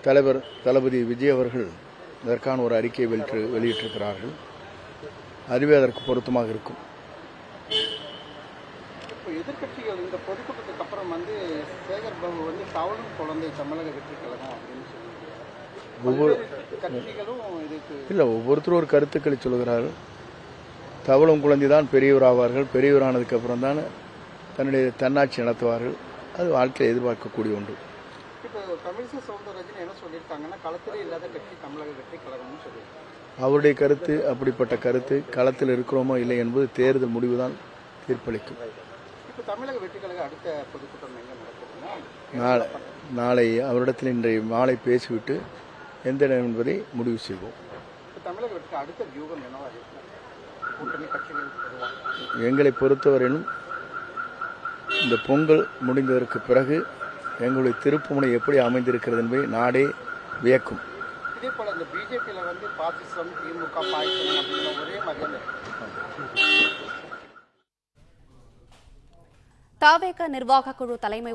தலைவர் தளபதி விஜய் அவர்கள் இதற்கான ஒரு அறிக்கையை வெளியிட்டிருக்கிறார்கள். அதுவே அதற்கு பொருத்தமாக இருக்கும். எதிர்கட்சிகள் இந்த பொதுக்கூட்டத்துக்கு அப்புறம் சேகர் பாபு தவளும் குழந்தை தமிழக வெற்றி கழகம் அப்படின்னு ஒவ்வொரு கட்சிகளும் இதுக்கு இல்லை, ஒவ்வொருத்தரும் ஒரு கருத்துக்களை சொல்கிறார்கள். தவளும் குழந்தை தான் பெரியவர் ஆவார்கள். பெரியவரானதுக்கு அப்புறம் தான் தன்னுடைய தன்னாட்சி நடத்துவார்கள். அது வாழ்க்கையை எதிர்பார்க்கக்கூடிய ஒன்று. இப்போ தமிழிசை சவுந்தரராஜன் என்ன சொல்லியிருக்காங்கன்னா, களத்திலே இல்லாத கட்சி தமிழக வெற்றி கழகம்னு சொல்லியிருக்காங்க. அவருடைய கருத்து அப்படிப்பட்ட கருத்து. களத்தில் இருக்கிறோமோ இல்லை என்பது தேர்தல் முடிவு தான் தீர்ப்பளிக்கும். இப்போ தமிழக வெற்றி கழக அடுத்த பொதுக்கூட்டம் எங்கே நடக்குதுன்னா, நாளை அவரிடத்தில் இன்றைய மாலை பேசிவிட்டு எந்த இடம் என்பதை முடிவு செய்வோம். இப்போ தமிழக வெற்றி அடுத்த வியூகம் என்னவா இருக்கு? கூட்டணி கட்சிகள் எங்களை பொறுத்தவரையிலும் இந்த பொங்கல் முடிந்ததற்கு பிறகு எங்களுடைய திருப்புமுனை எப்படி அமைந்திருக்கிறது என்பதை நாடே வியக்கும். இதே போல இந்த பிஜேபியில் பாசிசம், திமுக, பாய்ச்சல் அப்படிங்கிற ஒரே மாதிரி தாவேக நிர்வாக குழு தலைமை